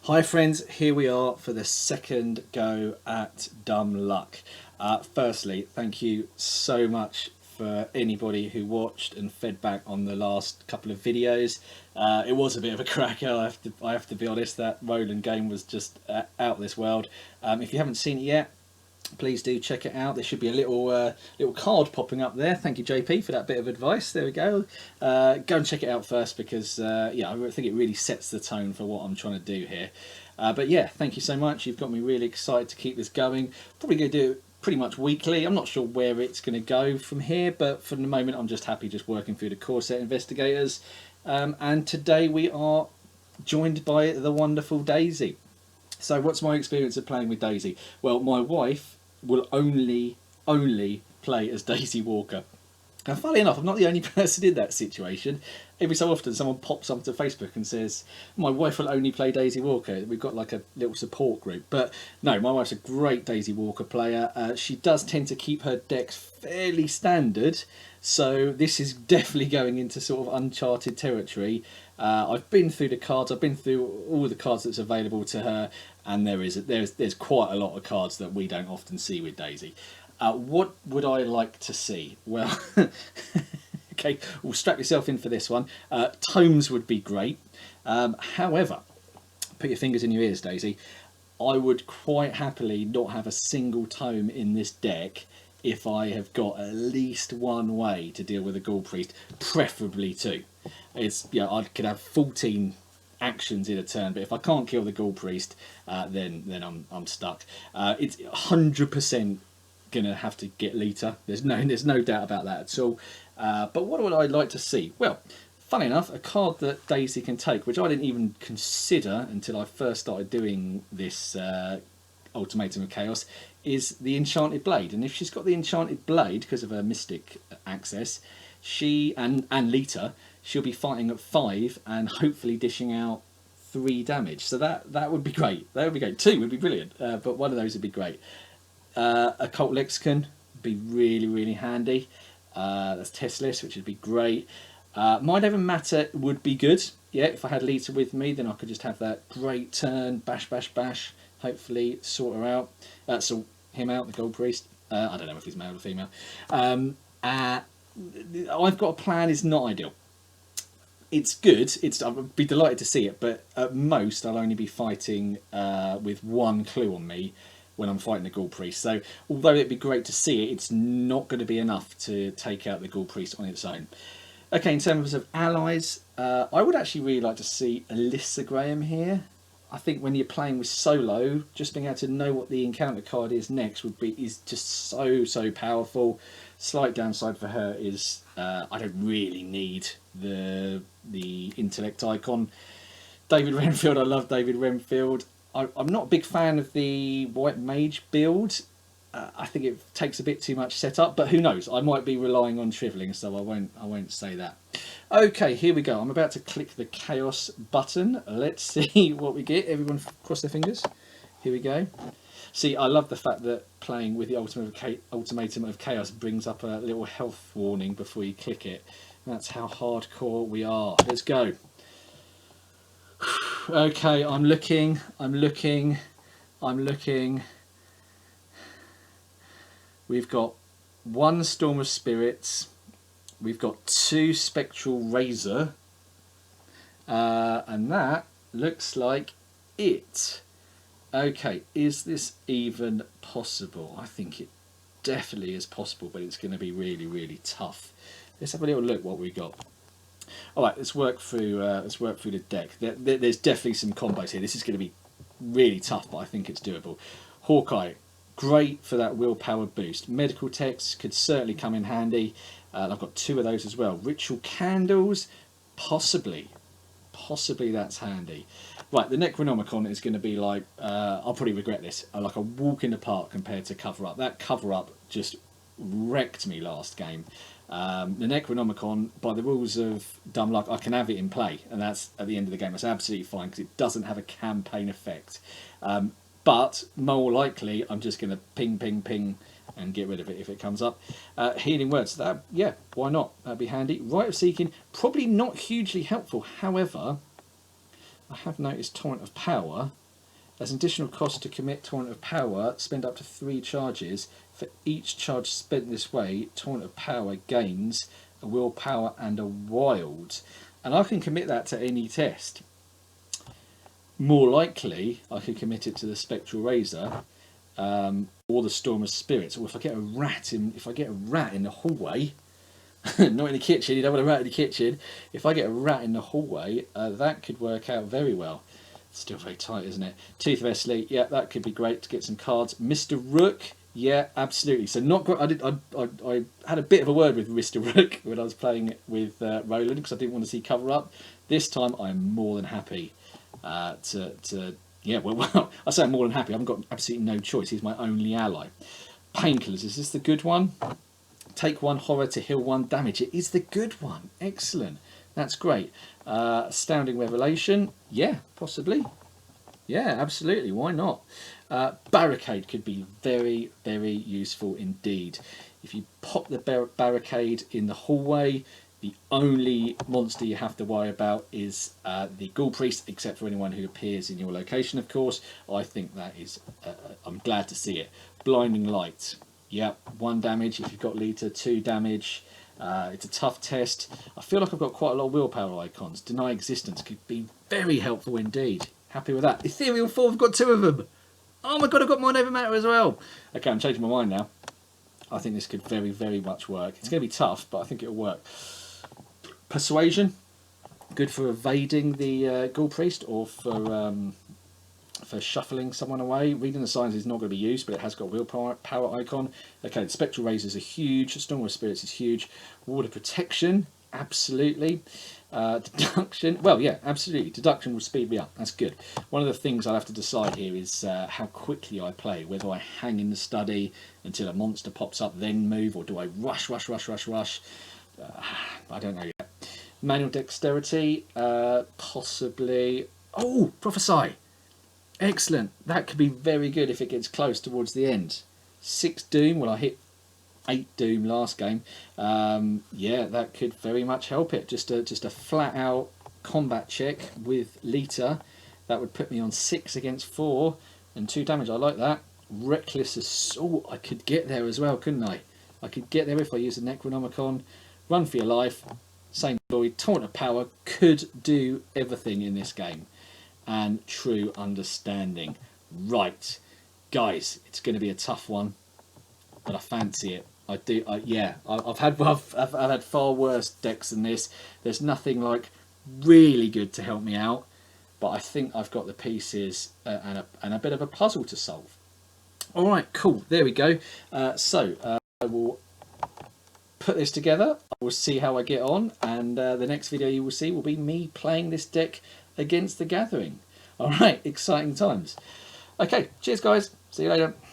Hi friends, here we are for the second go at Dumb Luck. Firstly, thank you so much for anybody who watched and fed back on the last couple of videos. It was a bit of a cracker, I have to be honest. That Roland game was just out of this world. If you haven't seen it yet, please do check it out. There should be a little card popping up there. Thank you, JP, for that bit of advice. There we go. Go and check it out first because yeah, I think it really sets the tone for what I'm trying to do here. But yeah, thank you so much. You've got me really excited to keep this going. Probably going to do it pretty much weekly. I'm not sure where it's going to go from here, but for the moment, I'm just happy just working through the core set investigators. And today we are joined by the wonderful Daisy. So what's my experience of playing with Daisy? Well, my wife will only play as Daisy Walker. And funnily enough, I'm not the only person in that situation. Every so often someone pops onto Facebook and says, my wife will only play Daisy Walker. We've got like a little support group. But no, my wife's a great Daisy Walker player. She does tend to keep her decks fairly standard. So this is definitely going into sort of uncharted territory. I've been through the cards. I've been through all the cards that's available to her. And there's quite a lot of cards that we don't often see with Daisy. What would I like to see? Well, okay, we'll strap yourself in for this one. Tomes would be great. However, put your fingers in your ears, Daisy. I would quite happily not have a single tome in this deck if I have got at least one way to deal with a Ghoul Priest, preferably two. I could have 14 actions in a turn, but if I can't kill the Ghoul Priest, then I'm stuck. It's 100% gonna have to get Lita. There's no doubt about that at all. But what would I like to see? Well, funny enough, a card that Daisy can take, which I didn't even consider until I first started doing this Ultimatum of Chaos, is the Enchanted Blade. And if she's got the Enchanted Blade because of her Mystic access, she and Lita, she'll be fighting at 5 and hopefully dishing out 3 damage. So that would be great. That would be great. 2 would be brilliant, but one of those would be great. Occult Lexicon would be really handy. That's testless, which would be great. Mind Over Matter would be good. Yeah, if I had Lita with me, then I could just have that great turn, bash, hopefully sort her out. Sort him out, the Gold Priest. I don't know if he's male or female. I've got a plan is not ideal. It's good. I'd be delighted to see it, but at most I'll only be fighting with 1 clue on me when I'm fighting the Ghoul Priest. So although it'd be great to see it, it's not going to be enough to take out the Ghoul Priest on its own. Okay, in terms of allies, I would actually really like to see Alyssa Graham here. I think when you're playing with solo, just being able to know what the encounter card is next is just so powerful. Slight downside for her is I don't really need the intellect icon. David Renfield, I love David Renfield. I'm not a big fan of the White Mage build. I think it takes a bit too much setup, but who knows? I might be relying on Shriveling, so I won't say that. Okay, here we go. I'm about to click the Chaos button. Let's see what we get. Everyone cross their fingers. Here we go. See, I love the fact that playing with the Ultimatum of Chaos brings up a little health warning before you click it. That's how hardcore we are. Let's go. Okay, I'm looking. We've got 1 Storm of Spirits. We've got 2 Spectral Razor. And that looks like it. Okay, is this even possible? I think it definitely is possible, but it's going to be really tough. Let's have a little look what we got. All right, let's work through the deck. There's definitely some combos here. This is going to be really tough, but I think it's doable. Hawkeye, great for that willpower boost. Medical Text could certainly come in handy. I've got 2 of those as well. Ritual Candles, possibly that's handy. Right, the Necronomicon is going to be like, I'll probably regret this, like a walk in the park compared to Cover Up. That Cover Up just wrecked me last game. The Necronomicon, by the rules of Dumb Luck, I can have it in play, and that's at the end of the game. That's absolutely fine because it doesn't have a campaign effect. But more likely, I'm just going to ping and get rid of it if it comes up. Healing Words, that, yeah, why not? That'd be handy. Rite of Seeking, probably not hugely helpful. However, I have noticed Torrent of Power. As an additional cost to commit Torrent of Power, spend up to 3 charges. For each charge spent this way, Torrent of Power gains a willpower and a wild. And I can commit that to any test. More likely, I could commit it to the Spectral Razor, or the Storm of Spirits. Or if I get a rat in the hallway, not in the kitchen. You don't want a rat in the kitchen. If I get a rat in the hallway, that could work out very well. It's still very tight, isn't it? Tooth of Esli, yeah, that could be great to get some cards. Mr. Rook, yeah, absolutely. So not great. I had a bit of a word with Mr. Rook when I was playing with Roland because I didn't want to see cover up. This time, I'm more than happy yeah. Well, I say I'm more than happy. I haven't got absolutely no choice. He's my only ally. Painkillers. Is this the good one? Take 1 horror to heal 1 damage. It is the good one. Excellent. That's great. Astounding Revelation. Yeah, possibly. Yeah, absolutely. Why not? Barricade could be very, very useful indeed. If you pop the barricade in the hallway, the only monster you have to worry about is the Ghoul Priest, except for anyone who appears in your location, of course. I think that is... I'm glad to see it. Blinding Light. Yeah, 1 damage if you've got Lita, 2 damage. It's a tough test. I feel like I've got quite a lot of willpower icons. Deny Existence could be very helpful indeed. Happy with that. Ethereal Form, I've got 2 of them. Oh my god, I've got Mind Over Matter as well. Okay, I'm changing my mind now. I think this could very, very much work. It's going to be tough, but I think it'll work. Persuasion, good for evading the Ghoul Priest or for shuffling someone away. Reading the Signs is not going to be used, but it has got willpower icon. Okay, the Spectral Razors are huge. Storm of Spirits is huge. Water Protection, absolutely. Deduction, well, yeah, absolutely. Deduction will speed me up. That's good. One of the things I'll have to decide here is how quickly I play. Whether I hang in the study until a monster pops up, then move, or do I rush? I don't know yet. Manual Dexterity, possibly. Oh, Prophesy. Excellent. That could be very good if it gets close towards the end. 6 Doom. Well, I hit 8 Doom last game. Yeah, that could very much help it. Just a flat out combat check with Lita. That would put me on 6 against 4 and 2 damage. I like that. Reckless Assault. I could get there as well, couldn't I? I could get there if I use the Necronomicon. Run for your life. Same glory. Torrent of Power could do everything in this game. And True Understanding. Right, guys, it's going to be a tough one, but I fancy it. I do. Yeah, I've had far worse decks than this. There's nothing like really good to help me out, but I think I've got the pieces and a bit of a puzzle to solve. All right, cool. There we go. So I will put this together. I will see how I get on, and the next video you will see will be me playing this deck against the Gathering. All right, exciting times. Okay, cheers guys. See you later.